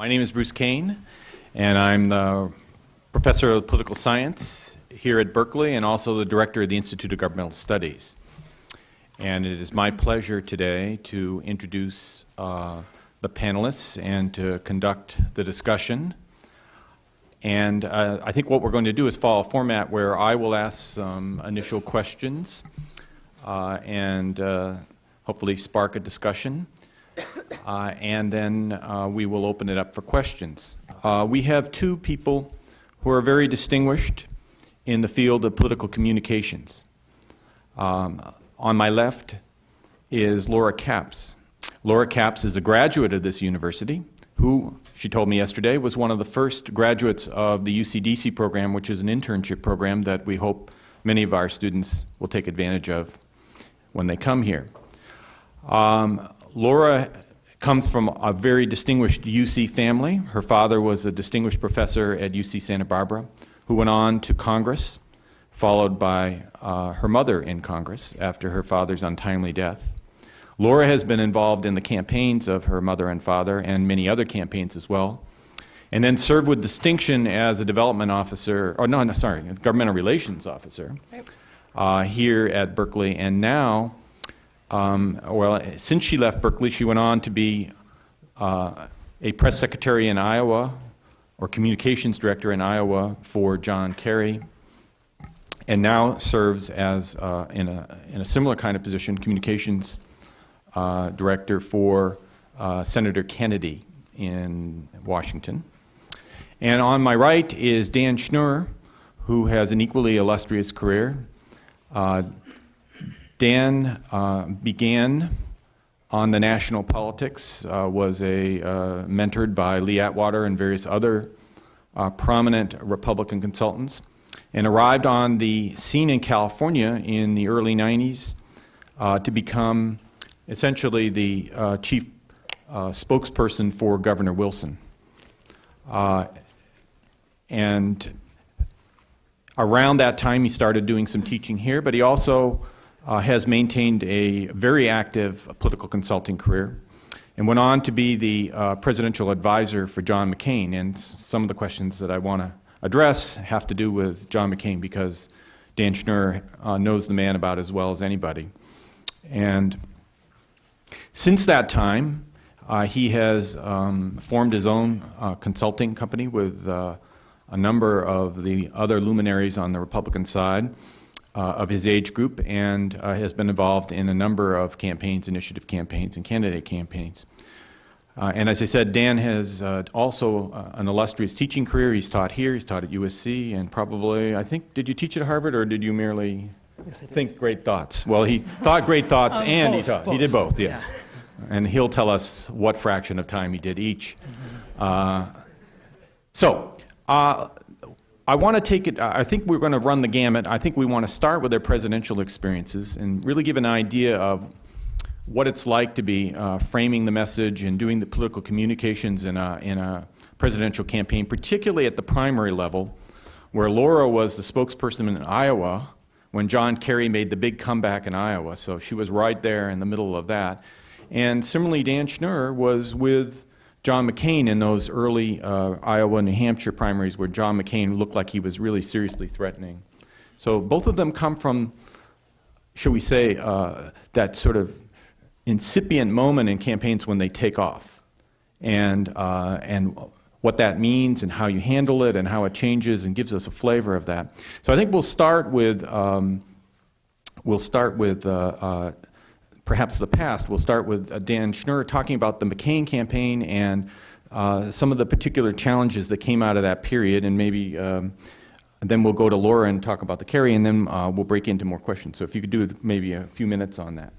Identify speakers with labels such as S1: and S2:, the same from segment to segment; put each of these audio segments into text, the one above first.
S1: My name is Bruce Cain, and I'm the professor of political science here at Berkeley and also the director of the Institute of Governmental Studies. And it is my pleasure today to introduce the panelists and to conduct the discussion. And I think what we're going to do is follow a format where I will ask some initial questions and hopefully spark a discussion. And then we will open it up for questions. We have two people who are very distinguished in the field of political communications. On my left is Laura Capps. Laura Capps is a graduate of this university who, she told me yesterday, was one of the first graduates of the UCDC program, which is an internship program that we hope many of our students will take advantage of when they come here. Laura comes from a very distinguished UC family. Her father was a distinguished professor at UC Santa Barbara who went on to Congress, followed by her mother in Congress after her father's untimely death. Laura has been involved in the campaigns of her mother and father and many other campaigns as well, and then served with distinction as a development officer, or governmental relations officer here at Berkeley, and now since she left Berkeley, she went on to be a press secretary in Iowa, or communications director in Iowa for John Kerry, and now serves as in a similar kind of position, communications director for Senator Kennedy in Washington. And on my right is Dan Schnur, who has an equally illustrious career. Dan began on the national politics, was mentored by Lee Atwater and various other prominent Republican consultants, and arrived on the scene in California in the early 90s to become essentially the chief spokesperson for Governor Wilson. And around that time he started doing some teaching here, but he also has maintained a very active political consulting career and went on to be the presidential advisor for John McCain. And some of the questions that I want to address have to do with John McCain because Dan Schnur knows the man about as well as anybody. And since that time, he has formed his own consulting company with a number of the other luminaries on the Republican side of his age group, and has been involved in a number of campaigns, initiative campaigns, and candidate campaigns. And as I said, Dan has also an illustrious teaching career. He's taught here, he's taught at USC, and probably, I think, did you teach at Harvard, or did you merely think great thoughts? Well, he thought great thoughts and he taught. Both. He did both, yes. Yeah. And he'll tell us what fraction of time he did each. I want to take it, I think we're going to run the gamut. I think we want to start with their presidential experiences and really give an idea of what it's like to be framing the message and doing the political communications in a presidential campaign, particularly at the primary level, where Laura was the spokesperson in Iowa when John Kerry made the big comeback in Iowa. So she was right there in the middle of that. And similarly, Dan Schnur was with John McCain in those early Iowa, New Hampshire primaries where John McCain looked like he was really seriously threatening. So both of them come from, shall we say, that sort of incipient moment in campaigns when they take off, and what that means and how you handle it and how it changes and gives us a flavor of that. So I think we'll start with perhaps the past. We'll start with Dan Schnur talking about the McCain campaign and some of the particular challenges that came out of that period, and maybe then we'll go to Laura and talk about the Kerry, and then we'll break into more questions. So if you could do maybe a few minutes on that.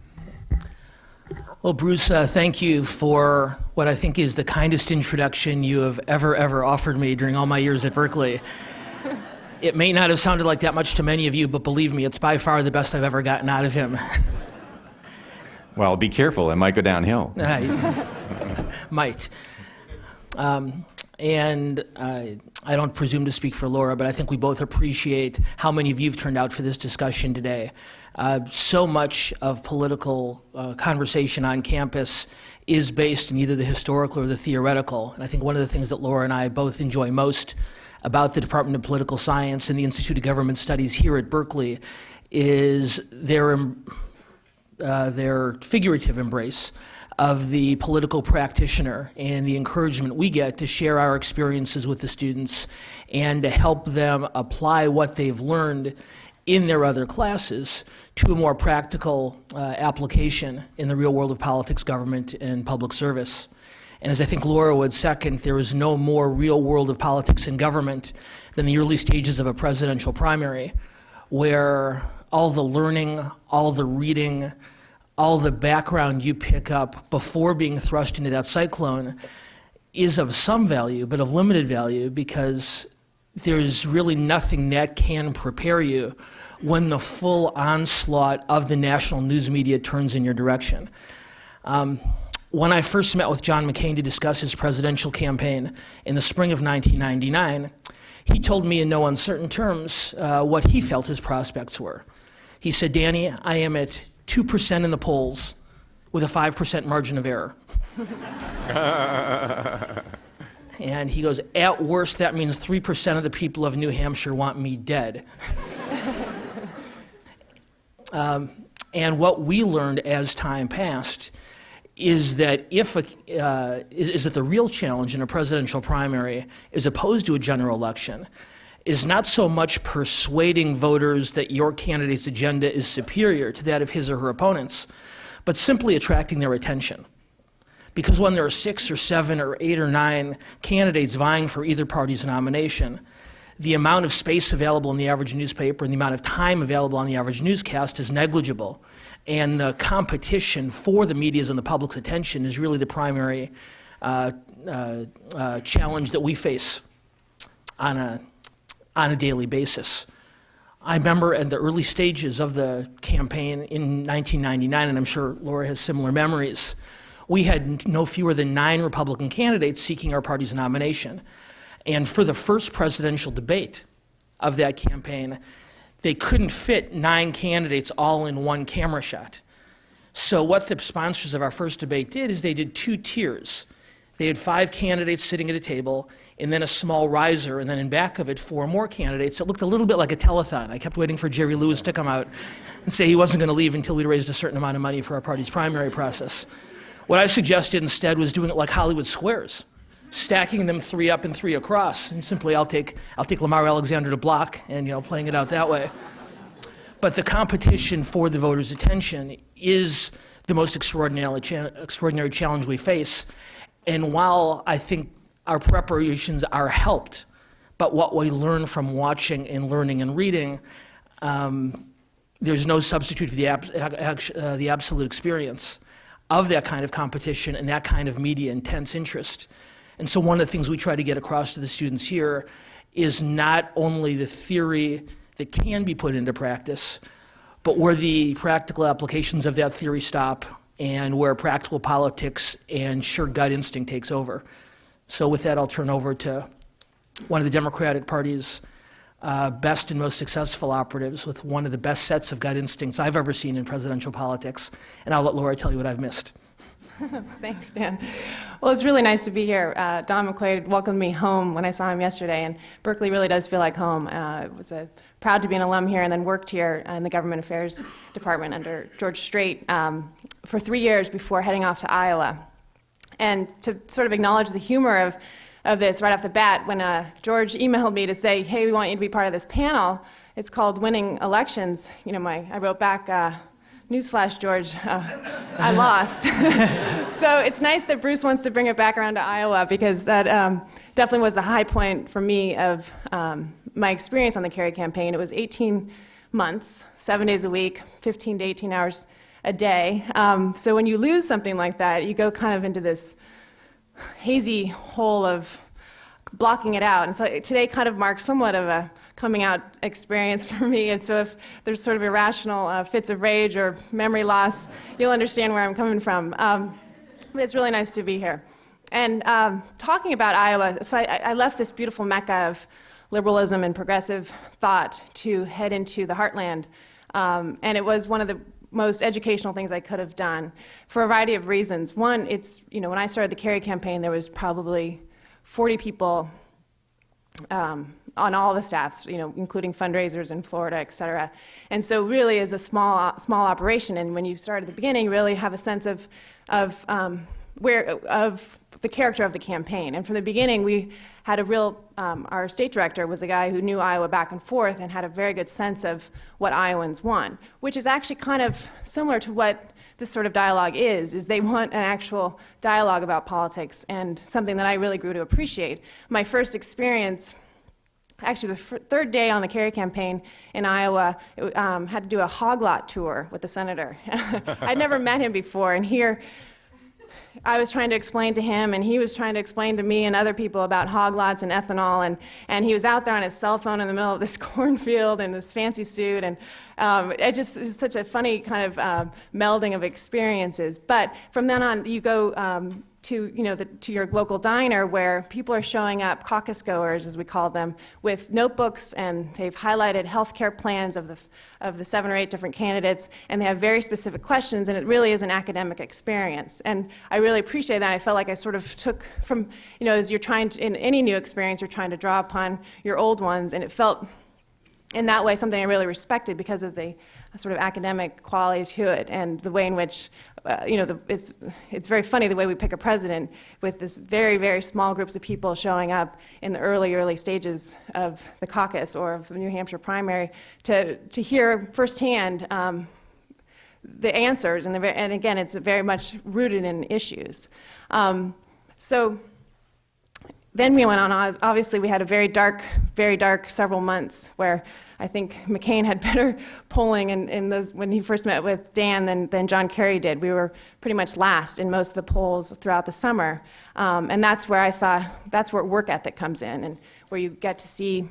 S2: Well, Bruce, thank you for what I think is the kindest introduction you have ever offered me during all my years at Berkeley. It may not have sounded like that much to many of you, but believe me, it's by far the best I've ever gotten out of him.
S1: Well, be careful. It might go downhill.
S2: Might. And I don't presume to speak for Laura, but I think we both appreciate how many of you have turned out for this discussion today. So much of political conversation on campus is based in either the historical or the theoretical. And I think one of the things that Laura and I both enjoy most about the Department of Political Science and the Institute of Governmental Studies here at Berkeley is their figurative embrace of the political practitioner and the encouragement we get to share our experiences with the students and to help them apply what they've learned in their other classes to a more practical application in the real world of politics, government, and public service. And as I think Laura would second, there is no more real world of politics and government than the early stages of a presidential primary, where all the learning, all the reading, all the background you pick up before being thrust into that cyclone is of some value, but of limited value, because there's really nothing that can prepare you when the full onslaught of the national news media turns in your direction. When I first met with John McCain to discuss his presidential campaign in the spring of 1999, he told me in no uncertain terms what he felt his prospects were. He said, "Danny, I am at 2% in the polls with a 5% margin of error." And he goes, "At worst, that means 3% of the people of New Hampshire want me dead." And what we learned as time passed is that is that the real challenge in a presidential primary, as opposed to a general election, is not so much persuading voters that your candidate's agenda is superior to that of his or her opponents, but simply attracting their attention. Because when there are 6 or 7 or 8 or 9 candidates vying for either party's nomination, the amount of space available in the average newspaper and the amount of time available on the average newscast is negligible. And the competition for the media's and the public's attention is really the primary challenge that we face on a daily basis. I remember at the early stages of the campaign in 1999, and I'm sure Laura has similar memories, we had no fewer than 9 Republican candidates seeking our party's nomination. And for the first presidential debate of that campaign, they couldn't fit 9 candidates all in one camera shot. So what the sponsors of our first debate did is they did 2 tiers. They had 5 candidates sitting at a table, and then a small riser, and then in back of it, 4 more candidates. It looked a little bit like a telethon. I kept waiting for Jerry Lewis to come out and say he wasn't going to leave until we'd raised a certain amount of money for our party's primary process. What I suggested instead was doing it like Hollywood Squares, stacking them 3 up and 3 across, and simply I'll take Lamar Alexander to block, and playing it out that way. But the competition for the voters' attention is the most extraordinary challenge we face. And while I think our preparations are helped, but what we learn from watching and learning and reading, there's no substitute for the absolute experience of that kind of competition and that kind of media intense interest. And so one of the things we try to get across to the students here is not only the theory that can be put into practice, but where the practical applications of that theory stop and where practical politics and sheer gut instinct takes over. So with that, I'll turn over to one of the Democratic Party's best and most successful operatives with one of the best sets of gut instincts I've ever seen in presidential politics. And I'll let Laura tell you what I've missed.
S3: Thanks, Dan. Well, it's really nice to be here. Don McQuaid welcomed me home when I saw him yesterday, and Berkeley really does feel like home. I was proud to be an alum here and then worked here in the Government Affairs Department under George Strait for 3 years before heading off to Iowa. And to sort of acknowledge the humor of this right off the bat, when George emailed me to say, "Hey, we want you to be part of this panel, it's called Winning Elections," I wrote back, "Newsflash, George, I lost." So it's nice that Bruce wants to bring it back around to Iowa, because that definitely was the high point for me of my experience on the Kerry campaign. It was 18 months, 7 days a week, 15 to 18 hours a day. So when you lose something like that, you go kind of into this hazy hole of blocking it out. And so today kind of marks somewhat of a coming out experience for me. And so if there's sort of irrational fits of rage or memory loss, you'll understand where I'm coming from. But it's really nice to be here. Talking about Iowa, so I left this beautiful mecca of liberalism and progressive thought to head into the heartland. And it was one of the most educational things I could have done for a variety of reasons. One, when I started the Kerry campaign, there was probably 40 people on all the staffs, including fundraisers in Florida, et cetera. And so really is a small operation. And when you start at the beginning, really have a sense of the character of the campaign. And from the beginning, we had a real, our state director was a guy who knew Iowa back and forth and had a very good sense of what Iowans want, which is actually kind of similar to what this sort of dialogue is they want an actual dialogue about politics, and something that I really grew to appreciate. My first experience, actually the third day on the Kerry campaign in Iowa, had to do a hog lot tour with the senator. I'd never met him before, and here I was trying to explain to him, and he was trying to explain to me and other people about hog lots and ethanol, and he was out there on his cell phone in the middle of this cornfield in this fancy suit, and it just is such a funny kind of melding of experiences. But from then on, you go to your local diner where people are showing up, caucus goers as we call them, with notebooks, and they've highlighted healthcare plans of the 7 or 8 different candidates, and they have very specific questions, and it really is an academic experience. And I really appreciate that. I felt like I sort of took from, as you're trying to, in any new experience, you're trying to draw upon your old ones, and it felt in that way something I really respected because of the sort of academic quality to it, and the way in which it's very funny the way we pick a president with this very, very small groups of people showing up in the early stages of the caucus or of the New Hampshire primary to hear firsthand the answers, and again, it's very much rooted in issues. So then we went on, obviously we had a very dark several months where I think McCain had better polling in those, when he first met with Dan than John Kerry did. We were pretty much last in most of the polls throughout the summer. And that's where that's where work ethic comes in, and where you get to see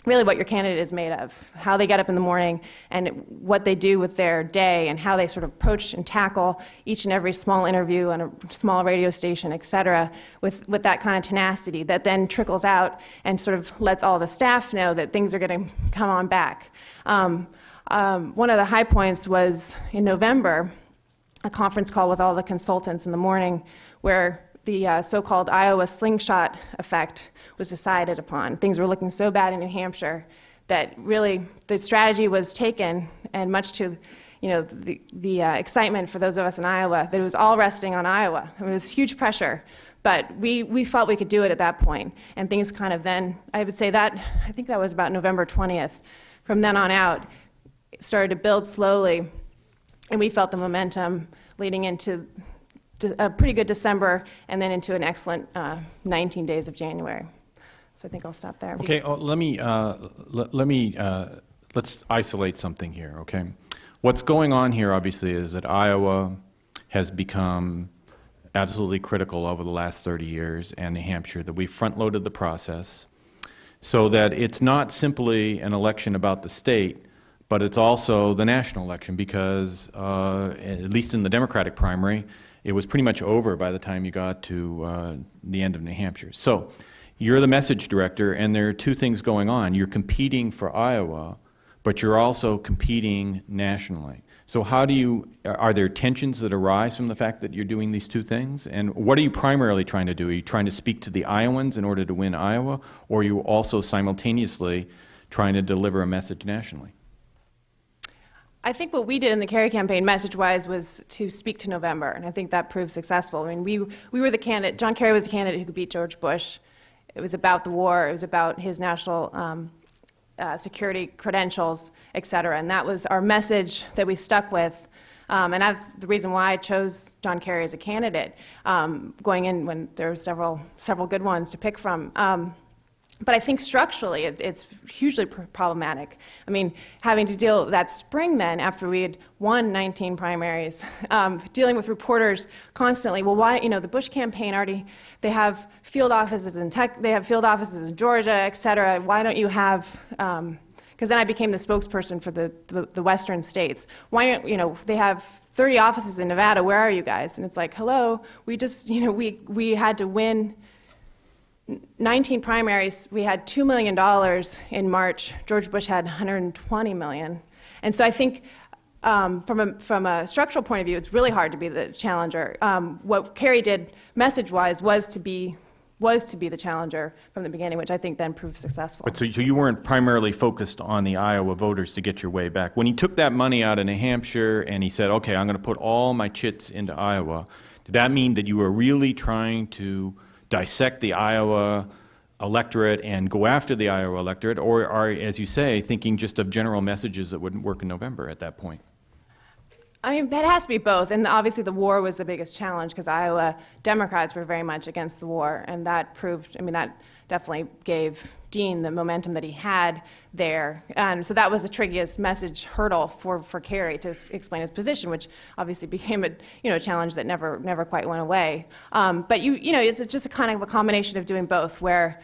S3: really what your candidate is made of, how they get up in the morning and what they do with their day, and how they sort of approach and tackle each and every small interview on a small radio station, et cetera, with that kind of tenacity that then trickles out and sort of lets all the staff know that things are going to come on back. One of the high points was in November, a conference call with all the consultants in the morning where the so-called Iowa slingshot effect was decided upon. Things were looking so bad in New Hampshire that really the strategy was taken, and much to the excitement for those of us in Iowa, that it was all resting on Iowa. It was huge pressure, but we felt we could do it at that point, and things kind of then, I would say that, I think that was about November 20th. From then on out, it started to build slowly, and we felt the momentum leading into a pretty good December, and then into an excellent 19 days of January. So I think I'll stop there.
S1: Okay, let's isolate something here, okay? What's going on here, obviously, is that Iowa has become absolutely critical over the last 30 years, and New Hampshire, that we front-loaded the process so that it's not simply an election about the state, but it's also the national election, because at least in the Democratic primary, it was pretty much over by the time you got to the end of New Hampshire. So you're the message director, and there are two things going on. You're competing for Iowa, but you're also competing nationally. So are there tensions that arise from the fact that you're doing these two things? And what are you primarily trying to do? Are you trying to speak to the Iowans in order to win Iowa, or are you also simultaneously trying to deliver a message nationally?
S3: I think what we did in the Kerry campaign, message-wise, was to speak to November, and I think that proved successful. I mean, we were the candidate. John Kerry was the candidate who could beat George Bush. It was about the war. It was about his national security credentials, et cetera, and that was our message that we stuck with. And that's the reason why I chose John Kerry as a candidate, going in when there were several good ones to pick from. But I think structurally it's hugely problematic. I mean, having to deal that spring then, after we had won 19 primaries, dealing with reporters constantly, well, why, the Bush campaign already, they have field offices in they have field offices in Georgia, et cetera. Why don't you have because then I became the spokesperson for the western states. Why aren't, they have 30 offices in Nevada, where are you guys? And it's like, hello, we just, we had to win 19 primaries. We had $2 million in March. George Bush had $120 million. And so I think from a structural point of view, it's really hard to be the challenger. What Kerry did message-wise was to be the challenger from the beginning, which I think then proved successful.
S1: But so you weren't primarily focused on the Iowa voters to get your way back. When he took that money out of New Hampshire and he said, okay, I'm going to put all my chits into Iowa, did that mean that you were really trying to dissect the Iowa electorate and go after the Iowa electorate, or are, as you say, thinking just of general messages that wouldn't work in November at that point?
S3: I mean, it has to be both, and obviously the war was the biggest challenge because Iowa Democrats were very much against the war, and that proved, that definitely gave Dean the momentum that he had there. And so that was the trickiest message hurdle for Kerry to explain his position, which obviously became a challenge that never quite went away. But it's just a kind of a combination of doing both, where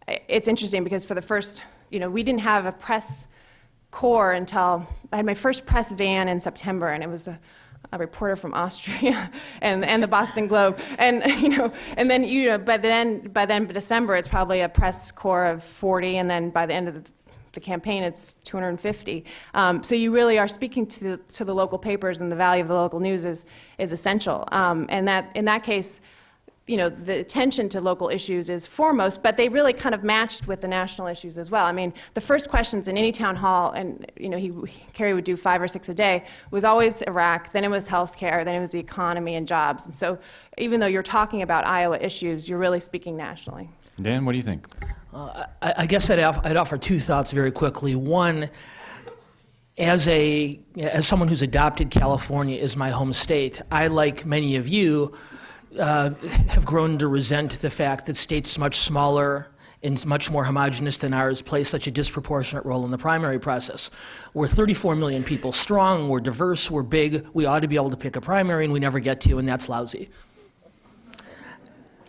S3: it's interesting because for the first, we didn't have a press corps until I had my first press van in September, and it was a reporter from Austria and the Boston Globe, and and then by then December it's probably a press corps of 40, and then by the end of the campaign it's 250. So you really are speaking to the local papers, and the value of the local news is essential. And that in that case, the attention to local issues is foremost, but they really kind of matched with the national issues as well. I mean, the first questions in any town hall, and Kerry would do 5 or 6 a day, was always Iraq, then it was healthcare, then it was the economy and jobs. And so even though you're talking about Iowa issues, you're really speaking nationally.
S1: Dan, what do you think?
S2: I guess I'd offer 2 thoughts very quickly. One, as someone who's adopted California as my home state, I, like many of you, have grown to resent the fact that states much smaller and much more homogenous than ours play such a disproportionate role in the primary process. We're 34 million people strong, we're diverse, we're big, we ought to be able to pick a primary, and we never get to, and that's lousy.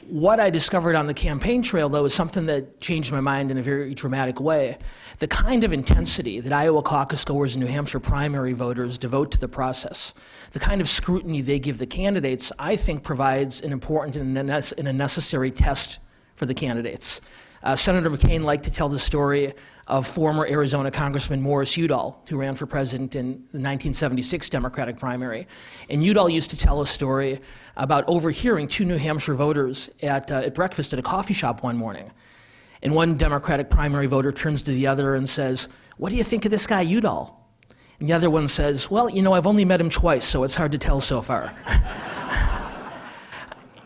S2: What I discovered on the campaign trail, though, is something that changed my mind in a very dramatic way. The kind of intensity that Iowa caucus goers and New Hampshire primary voters devote to the process, the kind of scrutiny they give the candidates, I think provides an important and a necessary test for the candidates. Senator McCain liked to tell the story of former Arizona Congressman Morris Udall, who ran for president in the 1976 Democratic primary. And Udall used to tell a story about overhearing 2 New Hampshire voters at breakfast at a coffee shop one morning. And one Democratic primary voter turns to the other and says, "What do you think of this guy Udall?" And the other one says, "Well, I've only met him twice, so it's hard to tell so far."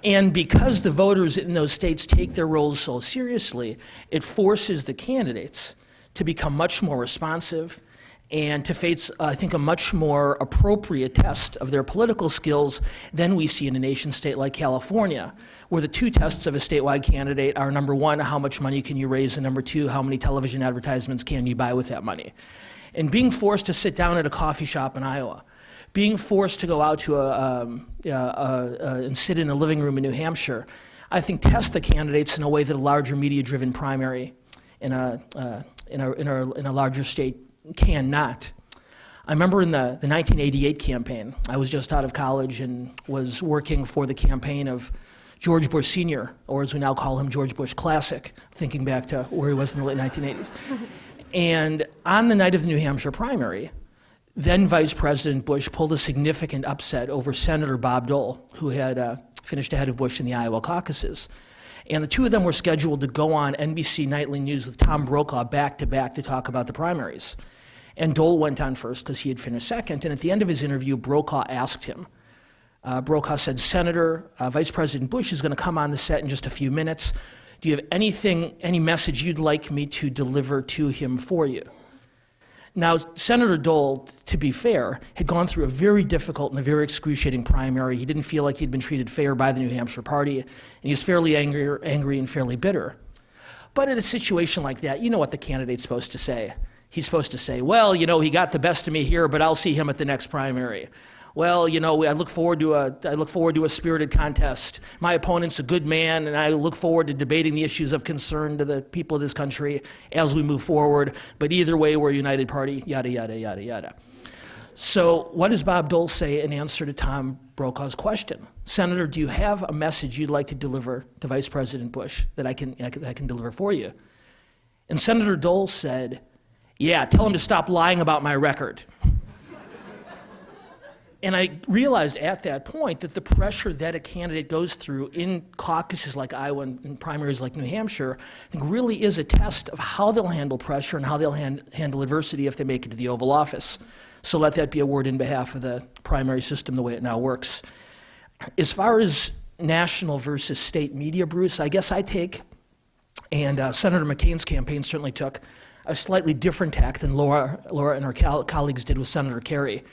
S2: And because the voters in those states take their roles so seriously, it forces the candidates to become much more responsive and to face, I think, a much more appropriate test of their political skills than we see in a nation state like California, where the 2 tests of a statewide candidate are, number 1, how much money can you raise, and number 2, how many television advertisements can you buy with that money. And being forced to sit down at a coffee shop in Iowa, being forced to go out to and sit in a living room in New Hampshire, I think tests the candidates in a way that a larger media-driven primary in a larger state cannot. I remember in the 1988 campaign, I was just out of college and was working for the campaign of George Bush Sr., or as we now call him, George Bush Classic, thinking back to where he was in the late 1980s. And on the night of the New Hampshire primary, then Vice President Bush pulled a significant upset over Senator Bob Dole, who had finished ahead of Bush in the Iowa caucuses. And the 2 of them were scheduled to go on NBC Nightly News with Tom Brokaw back-to-back to talk about the primaries. And Dole went on first because he had finished second, and at the end of his interview, Brokaw asked him. Brokaw said, "Senator, Vice President Bush is going to come on the set in just a few minutes. Do you have any message you'd like me to deliver to him for you?" Now, Senator Dole, to be fair, had gone through a very difficult and a very excruciating primary. He didn't feel like he'd been treated fair by the New Hampshire Party, and he was fairly angry and fairly bitter. But in a situation like that, you know what the candidate's supposed to say. He's supposed to say, "Well, he got the best of me here, but I'll see him at the next primary." well, I look forward to a spirited contest. My opponent's a good man, and I look forward to debating the issues of concern to the people of this country as we move forward. But either way, we're a united party, yada, yada, yada, yada. So what does Bob Dole say in answer to Tom Brokaw's question? Senator, do you have a message you'd like to deliver to Vice President Bush that I can deliver for you? And Senator Dole said, yeah, tell him to stop lying about my record. And I realized at that point that the pressure that a candidate goes through in caucuses like Iowa and primaries like New Hampshire, I think really is a test of how they'll handle pressure and how they'll handle adversity if they make it to the Oval Office. So let that be a word in behalf of the primary system the way it now works. As far as national versus state media, Bruce, I guess I take, and Senator McCain's campaign certainly took, a slightly different tack than Laura and her colleagues did with Senator Kerry.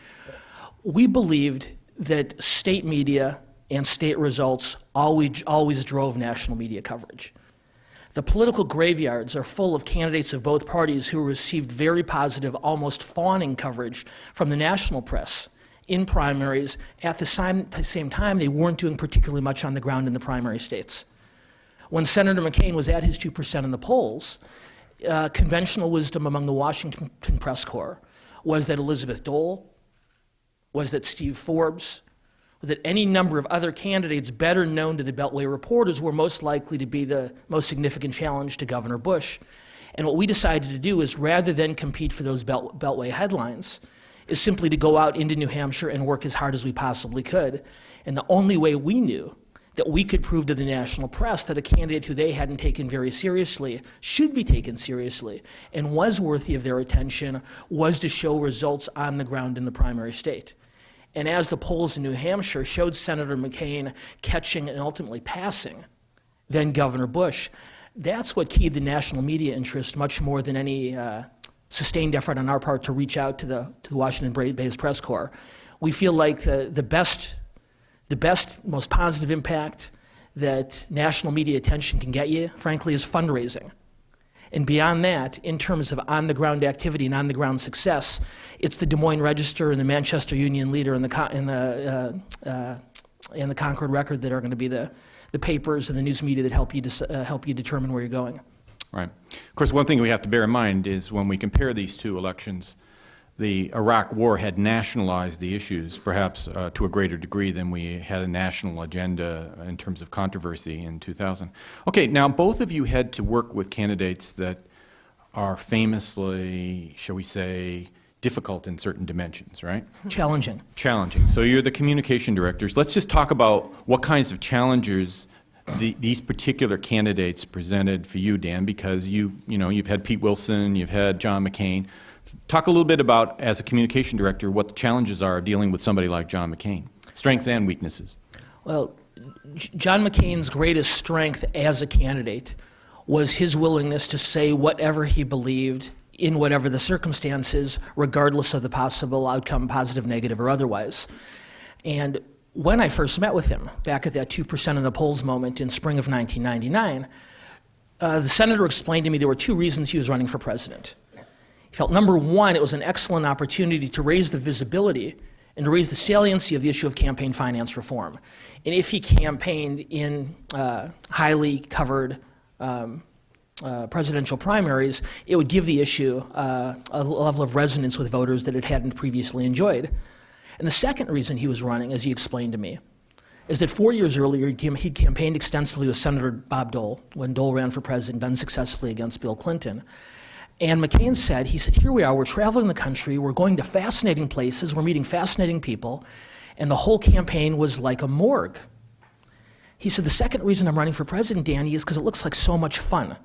S2: We believed that state media and state results always drove national media coverage. The political graveyards are full of candidates of both parties who received very positive, almost fawning coverage from the national press in primaries. At the same time, they weren't doing particularly much on the ground in the primary states. When Senator McCain was at his 2% in the polls, conventional wisdom among the Washington press corps was that Elizabeth Dole, was that Steve Forbes, was that any number of other candidates better known to the Beltway reporters were most likely to be the most significant challenge to Governor Bush. And what we decided to do is, rather than compete for those Beltway headlines, is simply to go out into New Hampshire and work as hard as we possibly could. And the only way we knew that we could prove to the national press that a candidate who they hadn't taken very seriously should be taken seriously and was worthy of their attention was to show results on the ground in the primary state. And as the polls in New Hampshire showed Senator McCain catching and ultimately passing then Governor Bush, that's what keyed the national media interest much more than any sustained effort on our part to reach out to the Washington-based press corps. We feel like the best, most positive impact that national media attention can get you, frankly, is fundraising. And beyond that, in terms of on-the-ground activity and on-the-ground success, it's the Des Moines Register and the Manchester Union Leader and the Concord Record that are going to be the papers and the news media that help you determine where you're going.
S1: Right. Of course, one thing we have to bear in mind is when we compare these two elections, the Iraq War had nationalized the issues, perhaps to a greater degree than we had a national agenda in terms of controversy in 2000. Okay, now both of you had to work with candidates that are famously, shall we say, difficult in certain dimensions, right?
S2: Challenging.
S1: Challenging. So you're the communication directors. Let's just talk about what kinds of challenges these particular candidates presented for you, Dan, because you've had Pete Wilson, you've had John McCain. Talk a little bit about, as a communication director, what the challenges are of dealing with somebody like John McCain, strengths and weaknesses.
S2: Well, John McCain's greatest strength as a candidate was his willingness to say whatever he believed in whatever the circumstances, regardless of the possible outcome, positive, negative, or otherwise. And when I first met with him, back at that 2% of the polls moment in spring of 1999, the senator explained to me there were two reasons he was running for president. He felt, number one, it was an excellent opportunity to raise the visibility and to raise the saliency of the issue of campaign finance reform. And if he campaigned in highly covered presidential primaries, it would give the issue a level of resonance with voters that it hadn't previously enjoyed. And the second reason he was running, as he explained to me, is that 4 years earlier he campaigned extensively with Senator Bob Dole when Dole ran for president unsuccessfully against Bill Clinton. And McCain said, here we are, we're traveling the country, we're going to fascinating places, we're meeting fascinating people, and the whole campaign was like a morgue. He said, the second reason I'm running for president, Danny, is because it looks like so much fun.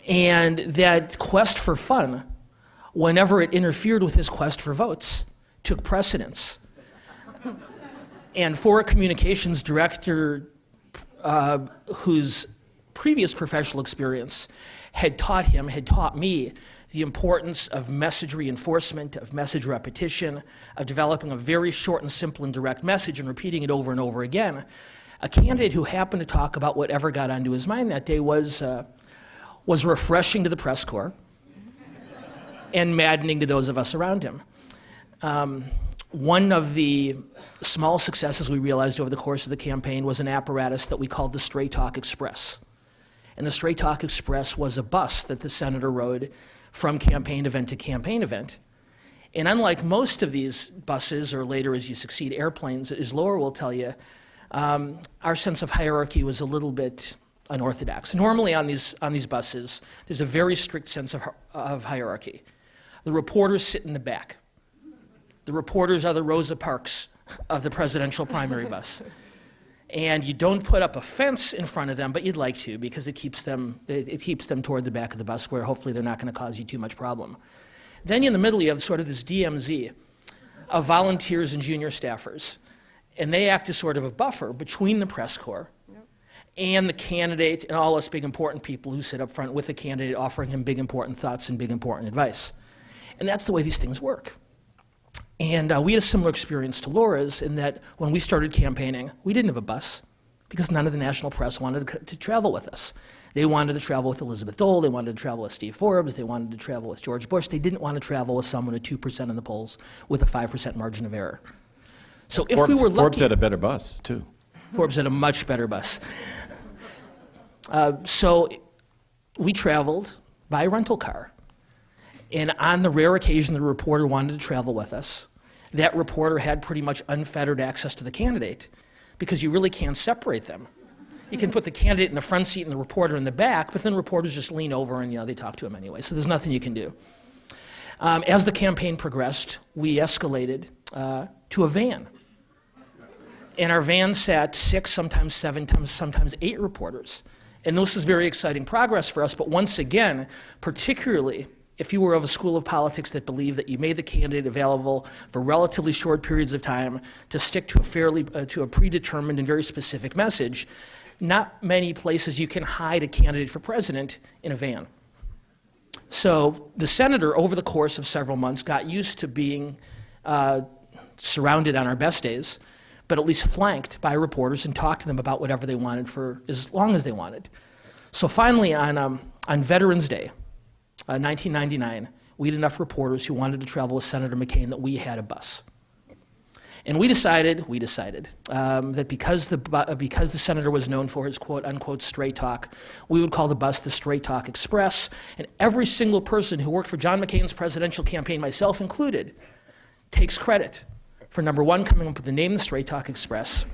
S2: And that quest for fun, whenever it interfered with his quest for votes, took precedence. And for a communications director whose previous professional experience had taught me the importance of message reinforcement, of message repetition, of developing a very short and simple and direct message and repeating it over and over again, a candidate who happened to talk about whatever got onto his mind that day was refreshing to the press corps and maddening to those of us around him. One of the small successes we realized over the course of the campaign was an apparatus that we called the Straight Talk Express. And the Straight Talk Express was a bus that the senator rode from campaign event to campaign event. And unlike most of these buses, or later as you succeed, airplanes, as Laura will tell you, our sense of hierarchy was a little bit unorthodox. Normally on these buses, there's a very strict sense of hierarchy. The reporters sit in the back. The reporters are the Rosa Parks of the presidential primary bus. And you don't put up a fence in front of them, but you'd like to, because it keeps them toward the back of the bus, where hopefully they're not going to cause you too much problem. Then in the middle you have sort of this DMZ of volunteers and junior staffers. And they act as sort of a buffer between the press corps and the candidate and all us big important people who sit up front with the candidate, offering him big important thoughts and big important advice. And that's the way these things work. And we had a similar experience to Laura's in that when we started campaigning, we didn't have a bus because none of the national press wanted to travel with us. They wanted to travel with Elizabeth Dole, they wanted to travel with Steve Forbes, they wanted to travel with George Bush. They didn't want to travel with someone at 2% in the polls with a 5% margin of error. So if we were lucky,
S1: Forbes had a better bus, too.
S2: Forbes had a much better bus. So we traveled by rental car. And on the rare occasion the reporter wanted to travel with us, that reporter had pretty much unfettered access to the candidate, because you really can't separate them. You can put the candidate in the front seat and the reporter in the back, but then reporters just lean over and they talk to him anyway, so there's nothing you can do. As the campaign progressed, we escalated to a van. In our van sat 6, sometimes 7, sometimes 8 reporters. And this was very exciting progress for us, but once again, particularly if you were of a school of politics that believed that you made the candidate available for relatively short periods of time to stick to a predetermined and very specific message, not many places you can hide a candidate for president in a van. So the senator, over the course of several months, got used to being surrounded on our best days, but at least flanked by reporters and talked to them about whatever they wanted for as long as they wanted. So finally, on Veterans Day, 1999, we had enough reporters who wanted to travel with Senator McCain that we had a bus. And we decided that because the senator was known for his quote-unquote straight talk, we would call the bus the Straight Talk Express, and every single person who worked for John McCain's presidential campaign, myself included, takes credit for number 1, coming up with the name the Straight Talk Express,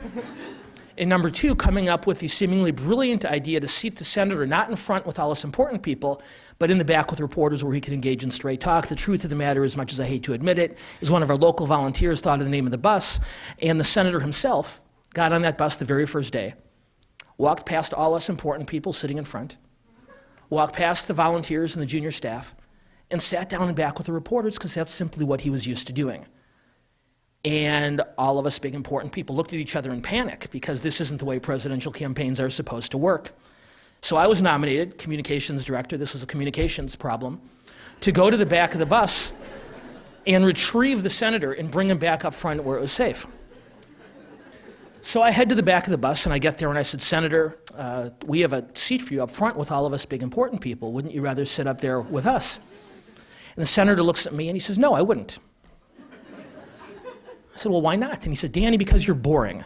S2: and number 2, coming up with the seemingly brilliant idea to seat the senator not in front with all us important people, but in the back with reporters where he could engage in straight talk. The truth of the matter, as much as I hate to admit it, is one of our local volunteers thought of the name of the bus, and the senator himself got on that bus the very first day, walked past all us important people sitting in front, walked past the volunteers and the junior staff, and sat down in back with the reporters, because that's simply what he was used to doing. And all of us big important people looked at each other in panic, because this isn't the way presidential campaigns are supposed to work. So I was nominated, communications director, this was a communications problem, to go to the back of the bus and retrieve the senator and bring him back up front where it was safe. So I head to the back of the bus and I get there and I said, Senator, we have a seat for you up front with all of us big important people. Wouldn't you rather sit up there with us? And the senator looks at me and he says, no, I wouldn't. I said, well, why not? And he said, Danny, because you're boring.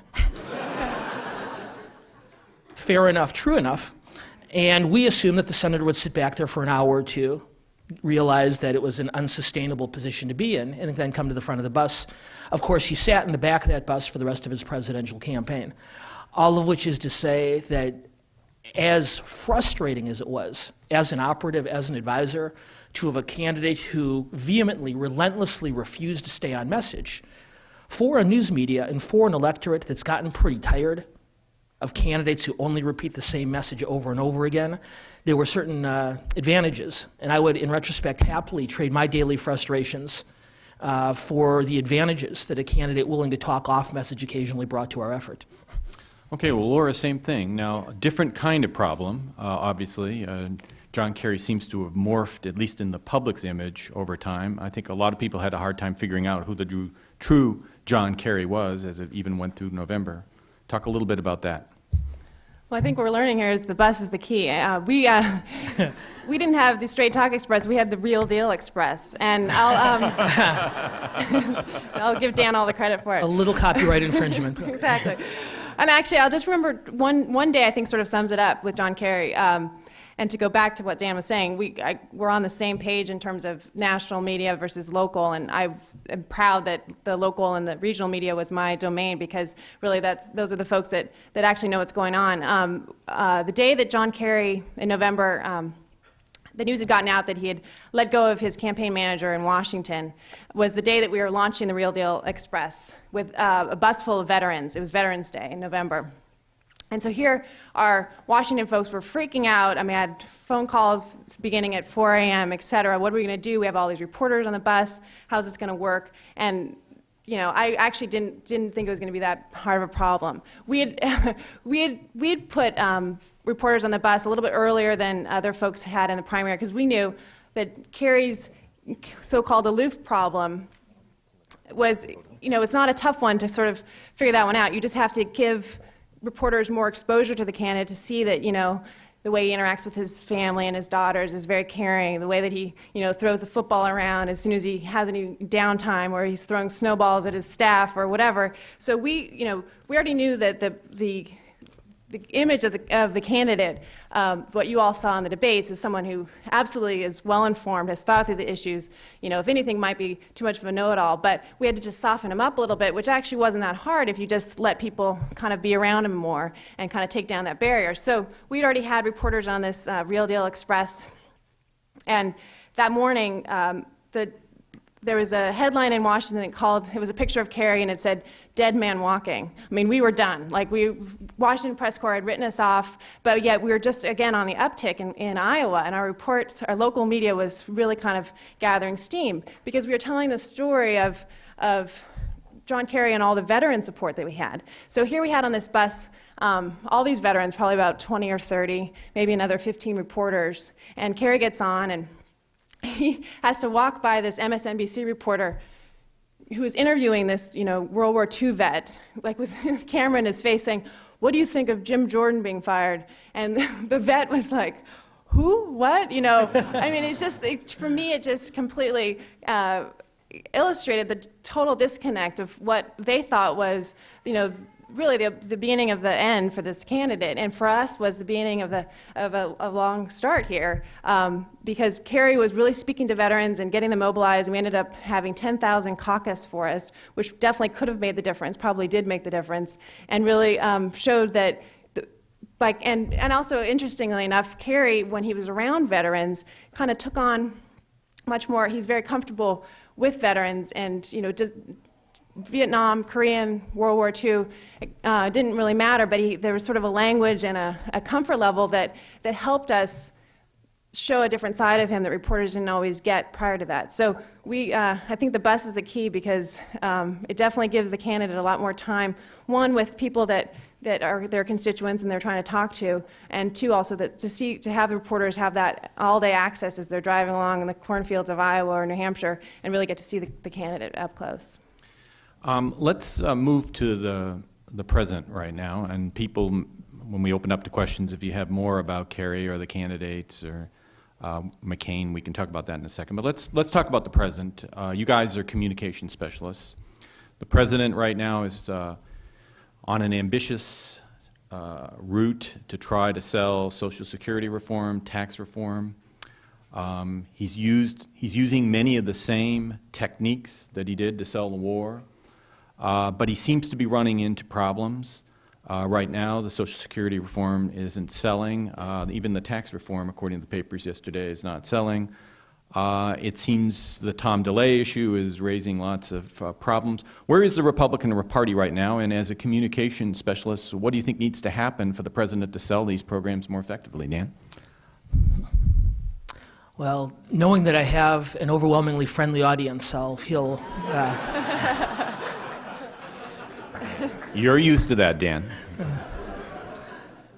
S2: Fair enough, true enough. And we assumed that the senator would sit back there for an hour or two, realize that it was an unsustainable position to be in, and then come to the front of the bus. Of course, he sat in the back of that bus for the rest of his presidential campaign. All of which is to say that as frustrating as it was, as an operative, as an advisor, to have a candidate who vehemently, relentlessly refused to stay on message, for a news media and for an electorate that's gotten pretty tired of candidates who only repeat the same message over and over again, there were certain advantages. And I would, in retrospect, happily trade my daily frustrations for the advantages that a candidate willing to talk off message occasionally brought to our effort.
S1: Okay, well, Laura, same thing. Now, a different kind of problem, obviously. John Kerry seems to have morphed, at least in the public's image, over time. I think a lot of people had a hard time figuring out who the true John Kerry was as it even went through November. Talk a little bit about that.
S3: Well, I think what we're learning here is the bus is the key. We didn't have the Straight Talk Express, we had the Real Deal Express. And I'll give Dan all the credit for it.
S2: A little copyright infringement.
S3: Exactly. And actually, I'll just remember one day I think sort of sums it up with John Kerry. And to go back to what Dan was saying, we're on the same page in terms of national media versus local, and I am proud that the local and the regional media was my domain, because really those are the folks that actually know what's going on. The day that John Kerry, in November, the news had gotten out that he had let go of his campaign manager in Washington, was the day that we were launching the Real Deal Express with a bus full of veterans. It was Veterans Day in November. And so here, our Washington folks were freaking out. I mean, I had phone calls beginning at 4 a.m., et cetera. What are we going to do? We have all these reporters on the bus. How's this going to work? And I actually didn't think it was going to be that hard of a problem. We had put reporters on the bus a little bit earlier than other folks had in the primary, because we knew that Kerry's so-called aloof problem was, it's not a tough one to sort of figure that one out. You just have to give reporters more exposure to the candidate to see that, the way he interacts with his family and his daughters is very caring, the way that he, throws the football around as soon as he has any downtime, or he's throwing snowballs at his staff or whatever. So we already knew that the image of the candidate, what you all saw in the debates, is someone who absolutely is well-informed, has thought through the issues, if anything might be too much of a know-it-all, but we had to just soften him up a little bit, which actually wasn't that hard if you just let people kind of be around him more and kind of take down that barrier. So we'd already had reporters on this Real Deal Express, and that morning, there was a headline in Washington that it was a picture of Kerry, and it said, "Dead man walking." I mean, we were done. Washington Press Corps had written us off, but yet we were just, again, on the uptick in Iowa, and our local media was really kind of gathering steam, because we were telling the story of John Kerry and all the veteran support that we had. So here we had on this bus all these veterans, probably about 20 or 30, maybe another 15 reporters, and Kerry gets on, and he has to walk by this MSNBC reporter who was interviewing this, World War II vet, with a camera in his face saying, "What do you think of Jim Jordan being fired?" And the vet was like, "Who? What?" I mean, for me, it just completely illustrated the total disconnect of what they thought was, really the beginning of the end for this candidate, and for us was the beginning of a long start here, because Kerry was really speaking to veterans and getting them mobilized, and we ended up having 10,000 caucus for us, which definitely could have made the difference, probably did make the difference, and really showed that. And also, interestingly enough, Kerry, when he was around veterans, kind of took on much more. He's very comfortable with veterans, and Vietnam, Korean, World War II, didn't really matter, but there was sort of a language and a comfort level that helped us show a different side of him that reporters didn't always get prior to that. So I think the bus is the key, because it definitely gives the candidate a lot more time, one, with people that are their constituents and they're trying to talk to, and two, also to have the reporters have that all-day access as they're driving along in the cornfields of Iowa or New Hampshire and really get to see the candidate up close.
S1: Let's move to the present right now, and people, when we open up to questions, if you have more about Kerry or the candidates or McCain, we can talk about that in a second. But let's talk about the present. You guys are communication specialists. The president right now is on an ambitious route to try to sell Social Security reform, tax reform. He's using many of the same techniques that he did to sell the war. But he seems to be running into problems. Right now, the Social Security reform isn't selling. Even the tax reform, according to the papers yesterday, is not selling. It seems the Tom DeLay issue is raising lots of problems. Where is the Republican Party right now? And as a communication specialist, what do you think needs to happen for the president to sell these programs more effectively, Dan?
S2: Well, knowing that I have an overwhelmingly friendly audience, I'll feel...
S1: You're used to that, Dan.